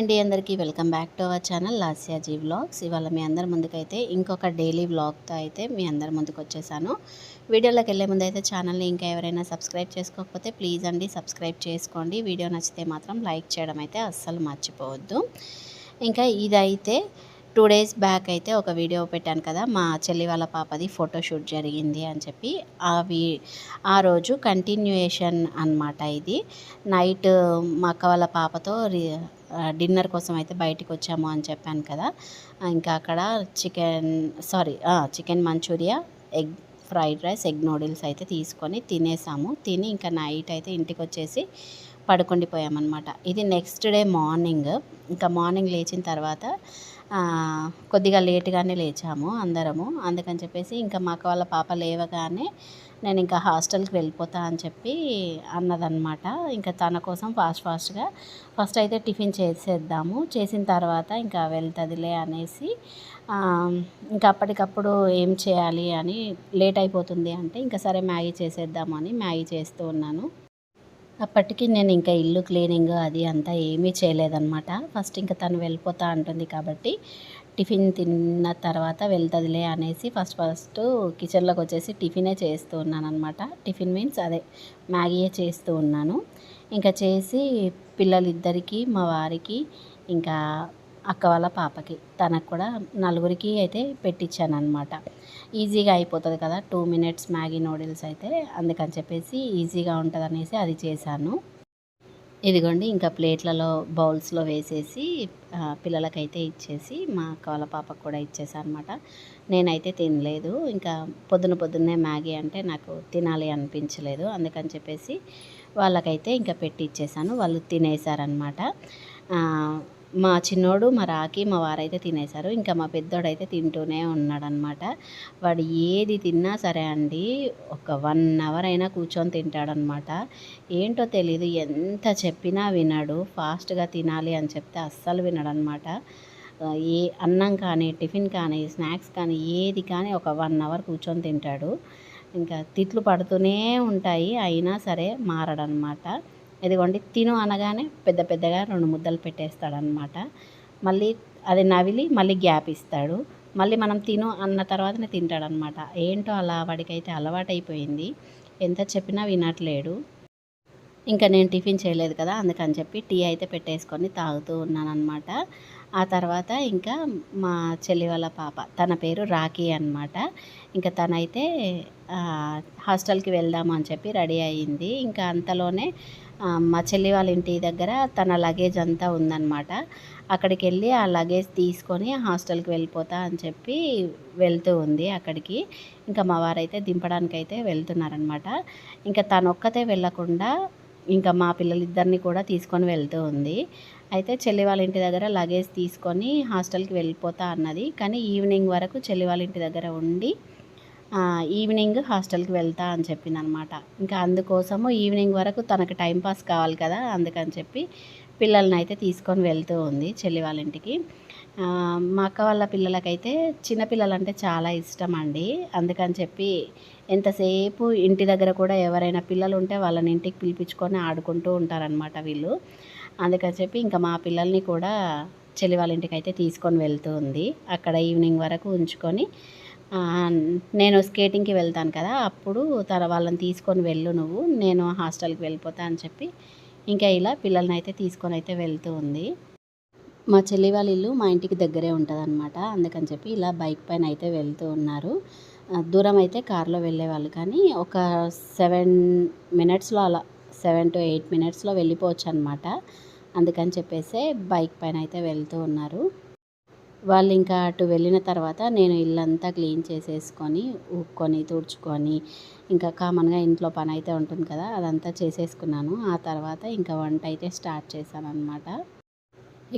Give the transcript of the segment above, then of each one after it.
అండి అందరికీ welcome back to our channel Lasyaji vlogs. ఇవాళ మీ అందరి ముందుకైతే ఇంకొక డైలీ వ్లాగ్తో అయితే మీ అందరి ముందుకు వచ్చేసాను. వీడియోలోకి వెళ్ళే ముందు అయితే ఛానల్ని ఇంకా ఎవరైనా సబ్స్క్రైబ్ చేసుకోకపోతే ప్లీజ్ అండి సబ్స్క్రైబ్ చేసుకోండి. వీడియో నచ్చితే మాత్రం లైక్ చేయడం అయితే అస్సలు మర్చిపోవద్దు. ఇంకా ఇదైతే 2 డేస్ బ్యాక్ అయితే ఒక వీడియో పెట్టాను కదా, మా చెల్లి వాళ్ళ పాపది ఫోటోషూట్ జరిగింది అని చెప్పి. ఆ రోజు కంటిన్యూయేషన్ అన్నమాట. ఇది నైట్ మా అక్క వాళ్ళ పాపతో డిన్నర్ కోసం అయితే బయటికి వచ్చాము అని చెప్పాను కదా. ఇంకా అక్కడ chicken manchuria, egg fried rice, egg noodles అయితే తీసుకొని తినేసాము. తిని ఇంకా నైట్ అయితే ఇంటికి వచ్చేసి పడుకుండిపోయామన్నమాట. ఇది నెక్స్ట్ డే మార్నింగ్. ఇంకా మార్నింగ్ లేచిన తర్వాత కొద్దిగా లేటుగానే లేచాము అందరము. అందుకని చెప్పేసి ఇంకా మా అక్క వాళ్ళ పాప లేవగానే నేను ఇంకా హాస్టల్కి వెళ్ళిపోతా అని చెప్పి అన్నదన్నమాట. ఇంకా తన కోసం ఫాస్ట్గా ఫస్ట్ అయితే టిఫిన్ చేసేద్దాము, చేసిన తర్వాత ఇంకా వెళ్తుందిలే అనేసి ఇంకా అప్పటికప్పుడు ఏం చేయాలి అని లేట్ అయిపోతుంది అంటే ఇంకా సరే మ్యాగీ చేసేద్దాము అని మ్యాగీ చేస్తూ ఉన్నాను. అప్పటికి నేను ఇంకా ఇల్లు క్లీనింగ్ అది అంతా ఏమీ చేయలేదన్నమాట. ఫస్ట్ ఇంకా తను వెళ్ళిపోతా అంటుంది కాబట్టి టిఫిన్ తిన్న తర్వాత వెళ్తుందిలే అనేసి ఫస్ట్ కిచెన్లోకి వచ్చేసి టిఫినే చేస్తూ ఉన్నాను అనమాట. టిఫిన్ మీన్స్ అదే మ్యాగీయే చేస్తూ ఉన్నాను. ఇంకా చేసి పిల్లలిద్దరికీ, మా వారికి, ఇంకా అక్క వాళ్ళ పాపకి, తనకు కూడా నలుగురికి అయితే పెట్టించాను అనమాట. ఈజీగా అయిపోతుంది కదా 2 మినిట్స్ మ్యాగీ నూడిల్స్ అయితే, అందుకని చెప్పేసి ఈజీగా ఉంటుంది అనేసి అది చేశాను. ఇదిగోండి ఇంకా ప్లేట్లలో బౌల్స్లో వేసేసి పిల్లలకైతే ఇచ్చేసి మా అక్క వాళ్ళ పాపకు కూడా ఇచ్చేసాను అనమాట. నేనైతే తినలేదు. ఇంకా పొద్దున్నే మ్యాగీ అంటే నాకు తినాలి అనిపించలేదు. అందుకని చెప్పేసి వాళ్ళకైతే ఇంకా పెట్టి ఇచ్చేసాను. వాళ్ళు తినేసారనమాట. మా చిన్నోడు, మా రాకి, మా వారైతే తినేశారు. ఇంకా మా పెద్దోడైతే తింటూనే ఉన్నాడనమాట. వాడు ఏది తిన్నా సరే అండి, ఒక 1 అవర్ అయినా కూర్చొని తింటాడనమాట. ఏంటో తెలీదు, ఎంత చెప్పినా వినడు. ఫాస్ట్గా తినాలి అని చెప్తే అస్సలు వినడనమాట. ఏ అన్నం కానీ, టిఫిన్ కానీ, స్నాక్స్ కానీ, ఏది కానీ ఒక 1 అవర్ కూర్చొని తింటాడు. ఇంకా తిట్లు పడుతూనే ఉంటాయి, అయినా సరే మారడనమాట. ఇదిగోండి తిను అనగానే పెద్దగా 2 ముద్దలు పెట్టేస్తాడనమాట. మళ్ళీ అది నవిలి మళ్ళీ గ్యాప్ ఇస్తాడు. మళ్ళీ మనం తిను అన్న తర్వాతనే తింటాడనమాట. ఏంటో అలా వాడికైతే అలవాటైపోయింది. ఎంత చెప్పినా వినట్లేడు. ఇంకా నేను టిఫిన్ చేయలేదు కదా, అందుకని చెప్పి టీ అయితే పెట్టేసుకొని తాగుతూ ఉన్నానన్నమాట. ఆ తర్వాత ఇంకా మా చెల్లి వాళ్ళ పాప, తన పేరు రాఖీ అనమాట. ఇంకా తనైతే హాస్టల్కి వెళ్దాము అని చెప్పి రెడీ అయ్యింది. ఇంకా అంతలోనే మా చెల్లి వాళ్ళ ఇంటి దగ్గర తన లగేజ్ అంతా ఉందన్నమాట. అక్కడికి వెళ్ళి ఆ లగేజ్ తీసుకొని హాస్టల్కి వెళ్ళిపోతా అని చెప్పి వెళ్తూ ఉంది అక్కడికి. ఇంకా మా వారైతే దింపడానికైతే వెళ్తున్నారనమాట. ఇంకా తనొక్కతే వెళ్ళకుండా ఇంకా మా పిల్లలిద్దరిని కూడా తీసుకొని వెళ్తూ ఉంది. అయితే చెల్లి వాళ్ళ ఇంటి దగ్గర లగేజ్ తీసుకొని హాస్టల్కి వెళ్ళిపోతా అన్నది. కానీ ఈవినింగ్ వరకు చెల్లి వాళ్ళ ఇంటి దగ్గర ఉండి ఈవినింగ్ హాస్టల్కి వెళ్తా అని చెప్పిందనమాట. ఇంకా అందుకోసము ఈవినింగ్ వరకు తనకు టైంపాస్ కావాలి కదా, అందుకని చెప్పి పిల్లల్ని అయితే తీసుకొని వెళ్తూ ఉంది చెల్లి వాళ్ళ ఇంటికి. మా అక్క వాళ్ళ పిల్లలకైతే చిన్నపిల్లలంటే చాలా ఇష్టం అండి. అందుకని చెప్పి ఎంతసేపు ఇంటి దగ్గర కూడా ఎవరైనా పిల్లలు ఉంటే వాళ్ళని ఇంటికి పిలిపించుకొని ఆడుకుంటూ ఉంటారనమాట వీళ్ళు. అందుకని చెప్పి ఇంకా మా పిల్లల్ని కూడా చెల్లి వాళ్ళ ఇంటికి అయితే తీసుకొని వెళ్తూ ఉంది. అక్కడ ఈవినింగ్ వరకు ఉంచుకొని నేను స్కేటింగ్కి వెళ్తాను కదా, అప్పుడు వాళ్ళని తీసుకొని వెళ్ళు నువ్వు, నేను హాస్టల్కి వెళ్ళిపోతా అని చెప్పి ఇంకా ఇలా పిల్లల్ని అయితే తీసుకొని అయితే వెళ్తూ ఉంది. మా చెల్లి వాళ్ళ ఇల్లు మా ఇంటికి దగ్గరే ఉంటుందన్నమాట. అందుకని చెప్పి ఇలా బైక్ పైన అయితే వెళ్తూ ఉన్నారు. దూరం అయితే కార్లో వెళ్ళేవాళ్ళు, కానీ ఒక 7 మినిట్స్లో అలా 7 to 8 మినిట్స్లో వెళ్ళిపోవచ్చు అనమాట. అందుకని చెప్పేసి బైక్ పైన అయితే వెళ్తూ ఉన్నారు. వాళ్ళు ఇంకా అటు వెళ్ళిన తర్వాత నేను ఇల్లంతా క్లీన్ చేసేసుకొని ఊక్కొని తుడుచుకొని ఇంకా కామన్గా ఇంట్లో పని అయితే ఉంటుంది కదా, అదంతా చేసేసుకున్నాను. ఆ తర్వాత ఇంకా వంట అయితే స్టార్ట్ చేశాను అనమాట.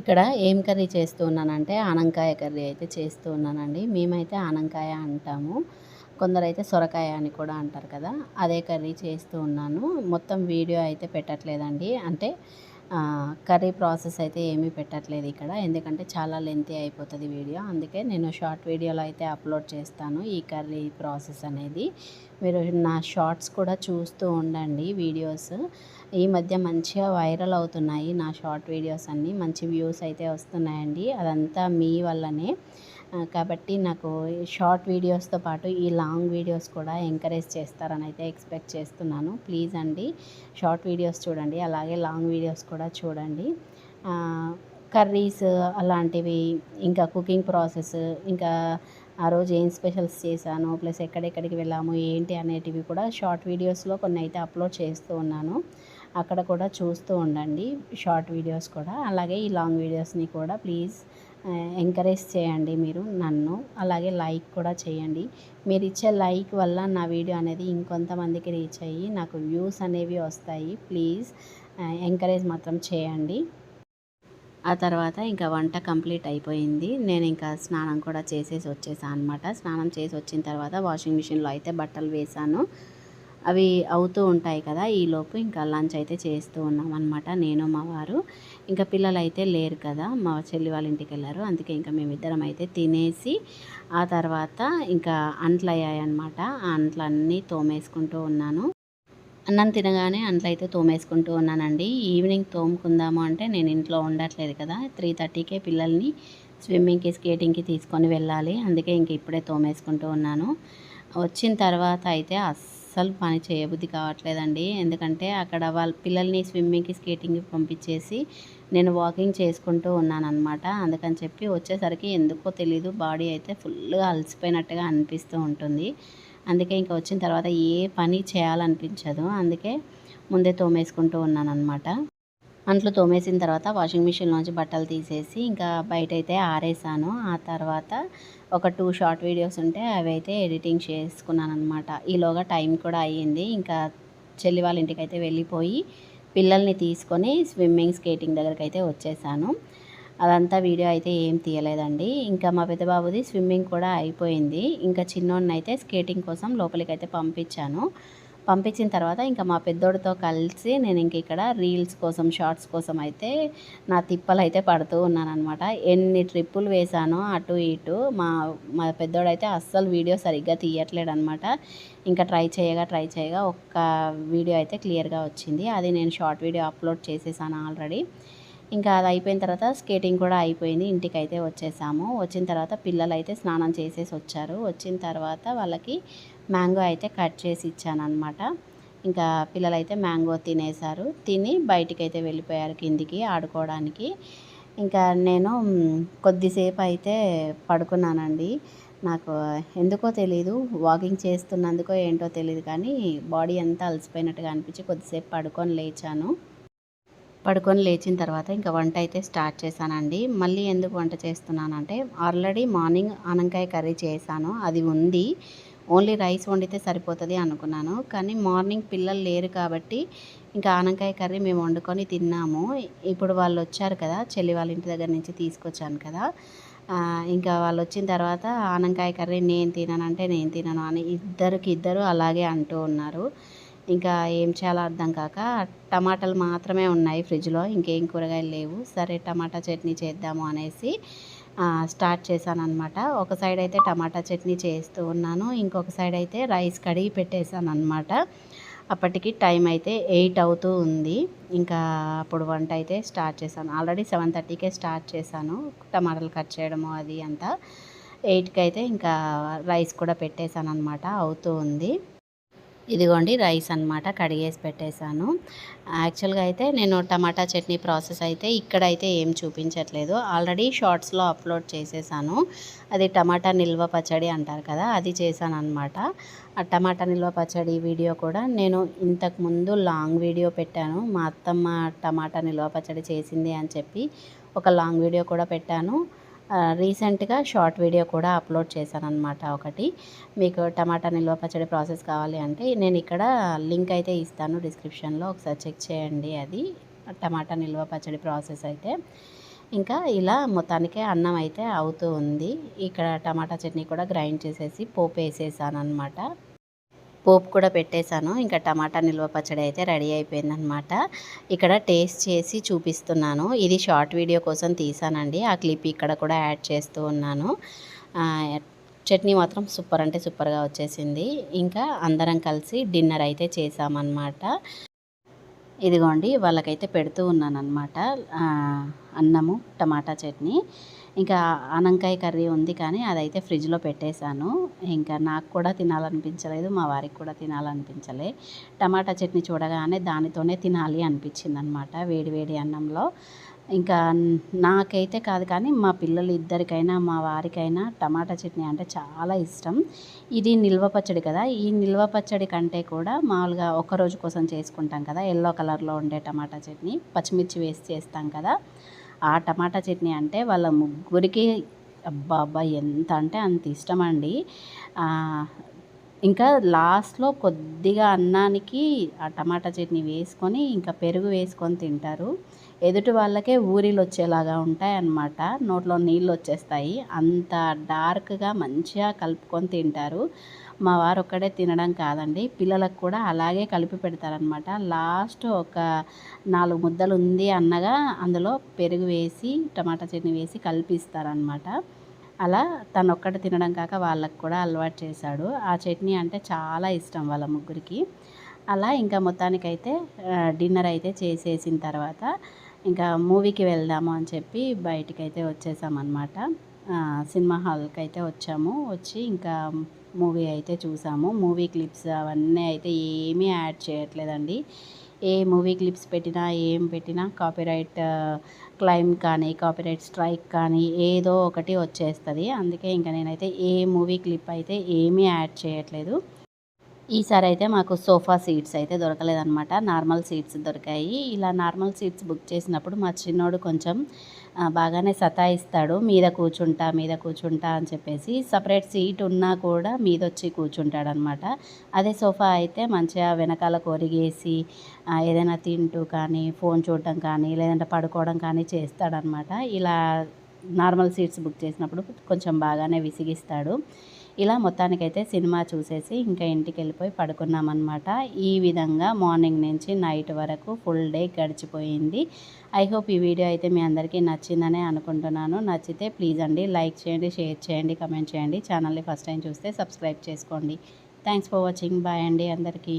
ఇక్కడ ఏం కర్రీ చేస్తూ ఉన్నానంటే ఆనంకాయ కర్రీ అయితే చేస్తూ ఉన్నానండి. మేమైతే ఆనంకాయ అంటాము, కొందరైతే సొరకాయ అని కూడా అంటారు కదా. అదే కర్రీ చేస్తూ ఉన్నాను. మొత్తం వీడియో అయితే పెట్టట్లేదండి, అంటే కర్రీ ప్రాసెస్ అయితే ఏమీ పెట్టట్లేదు ఇక్కడ, ఎందుకంటే చాలా లెంతీ అయిపోతుంది వీడియో. అందుకే నేను షార్ట్ వీడియోలో అయితే అప్లోడ్ చేస్తాను ఈ కర్రీ ప్రాసెస్ అనేది. మీరు నా షార్ట్స్ కూడా చూస్తూ ఉండండి వీడియోస్. ఈ మధ్య మంచిగా వైరల్ అవుతున్నాయి నా షార్ట్ వీడియోస్ అన్నీ, మంచి వ్యూస్ అయితే వస్తున్నాయండి. అదంతా మీ వల్లనే. కాబట్టి నాకు షార్ట్ వీడియోస్తో పాటు ఈ లాంగ్ వీడియోస్ కూడా ఎంకరేజ్ చేస్తారని అయితే ఎక్స్పెక్ట్ చేస్తున్నాను. ప్లీజ్ అండి, షార్ట్ వీడియోస్ చూడండి, అలాగే లాంగ్ వీడియోస్ కూడా చూడండి. కర్రీస్ అలాంటివి, ఇంకా కుకింగ్ ప్రాసెస్, ఇంకా ఆ రోజు ఏం స్పెషల్స్ చేశాను, ప్లస్ ఎక్కడెక్కడికి వెళ్ళాము ఏంటి అనేటివి కూడా షార్ట్ వీడియోస్లో కొన్ని అయితే అప్లోడ్ చేస్తూ ఉన్నాను. అక్కడ కూడా చూస్తూ ఉండండి షార్ట్ వీడియోస్ కూడా. అలాగే ఈ లాంగ్ వీడియోస్ని కూడా ప్లీజ్ ఎంకరేజ్ చేయండి మీరు నన్ను. అలాగే లైక్ కూడా చేయండి. మీరు ఇచ్చే లైక్ వల్ల నా వీడియో అనేది ఇంకొంతమందికి రీచ్ అయ్యి నాకు వ్యూస్ అనేవి వస్తాయి. ప్లీజ్ ఎంకరేజ్ మాత్రం చేయండి. ఆ తర్వాత ఇంకా వంట కంప్లీట్ అయిపోయింది. నేను ఇంకా స్నానం కూడా చేసేసి వచ్చేసాను అనమాట. స్నానం చేసి వచ్చిన తర్వాత వాషింగ్ మిషన్లో అయితే బట్టలు వేశాను. అవి అవుతూ ఉంటాయి కదా, ఈలోపు ఇంకా లంచ్ అయితే చేస్తూ ఉన్నాం అనమాట నేను మా వారు. ఇంకా పిల్లలు అయితే లేరు కదా, మా చెల్లి వాళ్ళ ఇంటికి వెళ్ళారు. అందుకే ఇంకా మేమిద్దరం అయితే తినేసి ఆ తర్వాత ఇంకా అంట్లు అయ్యాయన్నమాట. ఆ అంట్లన్నీ తోమేసుకుంటూ ఉన్నాను. అన్నం తినగానే అంట్లయితే తోమేసుకుంటూ ఉన్నానండి. ఈవినింగ్ తోముకుందాము అంటే నేను ఇంట్లో ఉండట్లేదు కదా, 3:30కే పిల్లల్ని స్విమ్మింగ్కి స్కేటింగ్కి తీసుకొని వెళ్ళాలి. అందుకే ఇంక ఇప్పుడే తోమేసుకుంటూ ఉన్నాను. వచ్చిన తర్వాత అయితే అస్సలు పని చేయబుద్ధి కావట్లేదండి. ఎందుకంటే అక్కడ వాళ్ళ పిల్లల్ని స్విమ్మింగ్కి స్కేటింగ్కి పంపించేసి నేను వాకింగ్ చేసుకుంటూ ఉన్నానన్నమాట. అందుకని చెప్పి వచ్చేసరికి ఎందుకో తెలీదు, బాడీ అయితే ఫుల్గా అలసిపోయినట్టుగా అనిపిస్తూ ఉంటుంది. అందుకే ఇంకా వచ్చిన తర్వాత ఏ పని చేయాలనిపించదు. అందుకే ముందే తోమేసుకుంటూ ఉన్నానన్నమాట. అంట్లు తోమేసిన తర్వాత వాషింగ్ మిషన్లోంచి బట్టలు తీసేసి ఇంకా బయటైతే ఆరేసాను. ఆ తర్వాత ఒక 2 షార్ట్ వీడియోస్ ఉంటే అవి అయితే ఎడిటింగ్ చేసుకున్నాను అనమాట. ఈలోగా టైం కూడా అయ్యింది. ఇంకా చెల్లి వాళ్ళ ఇంటికైతే వెళ్ళిపోయి పిల్లల్ని తీసుకొని స్విమ్మింగ్ స్కేటింగ్ దగ్గరికి అయితే వచ్చేసాను. అదంతా వీడియో అయితే ఏం తీయలేదండి. ఇంకా మా పెద్ద బాబుది స్విమ్మింగ్ కూడా అయిపోయింది. ఇంకా చిన్నోడిని అయితే స్కేటింగ్ కోసం లోపలికైతే పంపించాను. పంపించిన తర్వాత ఇంకా మా పెద్దోడితో కలిసి నేను ఇంక ఇక్కడ రీల్స్ కోసం, షార్ట్స్ కోసం అయితే నా తిప్పలు అయితే పడుతూ ఉన్నానన్నమాట. ఎన్ని ట్రిప్పులు వేశానో అటు ఇటు. మా పెద్దోడైతే అస్సలు వీడియో సరిగ్గా తీయట్లేడు అనమాట. ఇంకా ట్రై చేయగా ఒక్క వీడియో అయితే క్లియర్గా వచ్చింది. అది నేను షార్ట్ వీడియో అప్లోడ్ చేసేసాను ఆల్రెడీ. ఇంకా అది అయిపోయిన తర్వాత స్కేటింగ్ కూడా అయిపోయింది. ఇంటికైతే వచ్చేసాము. వచ్చిన తర్వాత పిల్లలు అయితే స్నానం చేసేసి వచ్చారు. వచ్చిన తర్వాత వాళ్ళకి మ్యాంగో అయితే కట్ చేసి ఇచ్చానమాట. ఇంకా పిల్లలైతే మ్యాంగో తినేశారు. తిని బయటికైతే వెళ్ళిపోయారు కిందికి ఆడుకోవడానికి. ఇంకా నేను కొద్దిసేపు అయితే పడుకున్నానండి. నాకు ఎందుకో తెలీదు, వాకింగ్ చేస్తున్నందుకో ఏంటో తెలియదు కానీ బాడీ అంతా అలసిపోయినట్టుగా అనిపించి కొద్దిసేపు పడుకొని లేచిన తర్వాత ఇంకా వంట అయితే స్టార్ట్ చేశానండి. మళ్ళీ ఎందుకు వంట చేస్తున్నానంటే ఆల్రెడీ మార్నింగ్ ఆనపకాయ కర్రీ చేశాను, అది ఉంది. ఓన్లీ రైస్ వండితే సరిపోతుంది అనుకున్నాను. కానీ మార్నింగ్ పిల్లలు లేరు కాబట్టి ఇంకా ఆనపకాయ కర్రీ మేము వండుకొని తిన్నాము. ఇప్పుడు వాళ్ళు వచ్చారు కదా, చెల్లి వాళ్ళ ఇంటి దగ్గర నుంచి తీసుకొచ్చాను కదా, ఇంకా వాళ్ళు వచ్చిన తర్వాత ఆనపకాయ కర్రీ నేను తినను అని ఇద్దరు అలాగే అంటూ ఉన్నారు. ఇంకా ఏం చేయాలో అర్థం కాక టమాటాలు మాత్రమే ఉన్నాయి ఫ్రిడ్జ్లో, ఇంకేం కూరగాయలు లేవు. సరే టమాటా చట్నీ చేద్దాము అనేసి స్టార్ట్ చేశాను అనమాట. ఒక సైడ్ అయితే టమాటా చట్నీ చేస్తూ ఉన్నాను, ఇంకొక సైడ్ అయితే రైస్ కడిగి పెట్టేశాను అనమాట. అప్పటికి టైం అయితే 8 అవుతూ ఉంది. ఇంకా అప్పుడు వంట అయితే స్టార్ట్ చేశాను. ఆల్రెడీ 7:30కే స్టార్ట్ చేశాను టమాటాలు కట్ చేయడము అది అంతా. 8కి అయితే ఇంకా రైస్ కూడా పెట్టేశాను అనమాట, అవుతూ ఉంది. ఇదిగోండి రైస్ అనమాట, కడిగేసి పెట్టేశాను. యాక్చువల్గా అయితే నేను టమాటా చట్నీ ప్రాసెస్ అయితే ఇక్కడైతే ఏం చూపించట్లేదు, ఆల్రెడీ షార్ట్స్లో అప్లోడ్ చేసేసాను. అది టమాటా నిల్వ పచ్చడి అంటారు కదా, అది చేశాను అనమాట. ఆ టమాటా నిల్వ పచ్చడి వీడియో కూడా నేను ఇంతకుముందు లాంగ్ వీడియో పెట్టాను. మా అత్తమ్మ టమాటా నిల్వ పచ్చడి చేసింది అని చెప్పి ఒక లాంగ్ వీడియో కూడా పెట్టాను. రీసెంట్గా షార్ట్ వీడియో కూడా అప్లోడ్ చేశాను అనమాట ఒకటి. మీకు టమాటా నిల్వ పచ్చడి ప్రాసెస్ కావాలి అంటే నేను ఇక్కడ లింక్ అయితే ఇస్తాను డిస్క్రిప్షన్లో, ఒకసారి చెక్ చేయండి. అది టమాటా నిల్వ పచ్చడి ప్రాసెస్ అయితే. ఇంకా ఇలా మొత్తానికే అన్నం అయితే అవుతూ ఉంది. ఇక్కడ టమాటా చట్నీ కూడా గ్రైండ్ చేసేసి పోపు వేసేసాను అనమాట. పోపు కూడా పెట్టేశాను. ఇంకా టమాటా నిల్వ పచ్చడి అయితే రెడీ అయిపోయిందనమాట. ఇక్కడ టేస్ట్ చేసి చూపిస్తున్నాను. ఇది షార్ట్ వీడియో కోసం తీసానండి. ఆ క్లిప్ ఇక్కడ కూడా యాడ్ చేస్తూ ఉన్నాను. చట్నీ మాత్రం సూపర్ అంటే సూపర్గా వచ్చేసింది. ఇంకా అందరం కలిసి డిన్నర్ అయితే చేసామన్నమాట. ఇదిగోండి వాళ్ళకైతే పెడుతూ ఉన్నానన్నమాట. అన్నము టమాటా చట్నీ. ఇంకా ఆనంకాయ కర్రీ ఉంది కానీ అదైతే ఫ్రిడ్జ్లో పెట్టేశాను. ఇంకా నాకు కూడా తినాలనిపించలేదు, మా వారికి కూడా తినాలనిపించలే. టమాటా చట్నీ చూడగానే దానితోనే తినాలి అనిపించిందనమాట వేడి వేడి అన్నంలో. ఇంకా నాకైతే కాదు కానీ మా పిల్లలు ఇద్దరికైనా మా వారికైనా టమాటా చట్నీ అంటే చాలా ఇష్టం. ఇది నిల్వ పచ్చడి కదా, ఈ నిల్వ పచ్చడి కంటే కూడా మామూలుగా ఒక్కరోజు కోసం చేసుకుంటాం కదా, ఎల్లో కలర్లో ఉండే టమాటా చట్నీ పచ్చిమిర్చి వేసి చేస్తాం కదా, ఆ టమాటా చట్నీ అంటే వాళ్ళ ముగ్గురికి అబ్బా అబ్బా ఎంత అంటే అంత ఇష్టం అండి. ఇంకా లాస్ట్లో కొద్దిగా అన్నానికి ఆ టమాటా చట్నీ వేసుకొని ఇంకా పెరుగు వేసుకొని తింటారు. ఎదుటి వాళ్ళకే ఊరిలు వచ్చేలాగా ఉంటాయన్నమాట, నోట్లో నీళ్ళు వచ్చేస్తాయి. అంత డార్క్గా మంచిగా కలుపుకొని తింటారు. మా వారు ఒక్కడే తినడం కాదండి, పిల్లలకు కూడా అలాగే కలిపి పెడతారనమాట. లాస్ట్ ఒక 4 ముద్దలు ఉంది అన్నగా అందులో పెరుగు వేసి టమాటా చట్నీ వేసి కలిపిస్తారనమాట. అలా తనొక్కటి తినడం కాక వాళ్ళకి కూడా అలవాటు చేశాడు. ఆ చట్నీ అంటే చాలా ఇష్టం వాళ్ళ ముగ్గురికి. అలా ఇంకా మొత్తానికైతే డిన్నర్ అయితే చేసేసిన తర్వాత ఇంకా మూవీకి వెళ్దాము అని చెప్పి బయటికైతే వచ్చేసామన్నమాట. సినిమా హాల్కి అయితే వచ్చాము. వచ్చి ఇంకా మూవీ అయితే చూసాము. మూవీ క్లిప్స్ అవన్నీ అయితే ఏమీ యాడ్ చేయట్లేదండి. ఏ మూవీ క్లిప్స్ పెట్టినా ఏం పెట్టినా కాపీరైట్ క్లెయిమ్ కానీ కాపీరైట్ స్ట్రైక్ కానీ ఏదో ఒకటి వచ్చేస్తుంది. అందుకే ఇంకా నేనైతే ఏ మూవీ క్లిప్ అయితే ఏమీ యాడ్ చేయట్లేదు. ఈసారి అయితే మాకు సోఫా సీట్స్ అయితే దొరకలేదన్నమాట, నార్మల్ సీట్స్ దొరికాయి. ఇలా నార్మల్ సీట్స్ బుక్ చేసినప్పుడు మా చిన్నోడు కొంచెం బాగానే సతాయిస్తాడు, మీద కూర్చుంటా అని చెప్పేసి. సపరేట్ సీట్ ఉన్నా కూడా మీదొచ్చి కూర్చుంటాడనమాట. అదే సోఫా అయితే మంచిగా వెనకాల కొరిగేసి ఏదైనా తింటూ కానీ ఫోన్ చూడటం కానీ లేదంటే పడుకోవడం కానీ చేస్తాడనమాట. ఇలా నార్మల్ సీట్స్ బుక్ చేసినప్పుడు కొంచెం బాగానే విసిగిస్తాడు. ఇలా మొత్తానికైతే సినిమా చూసేసి ఇంకా ఇంటికి వెళ్ళిపోయి పడుకున్నామన్నమాట. ఈ విధంగా మార్నింగ్ నుంచి నైట్ వరకు ఫుల్ డే గడిచిపోయింది. ఐ హోప్ ఈ వీడియో అయితే మీ అందరికీ నచ్చిందనే అనుకుంటున్నాను. నచ్చితే ప్లీజ్ అండి లైక్ చేయండి, షేర్ చేయండి, కమెంట్ చేయండి. ఛానల్ని ఫస్ట్ టైం చూస్తే సబ్స్క్రైబ్ చేసుకోండి. Thanks for watching. బాయ్ అండి అందరికీ.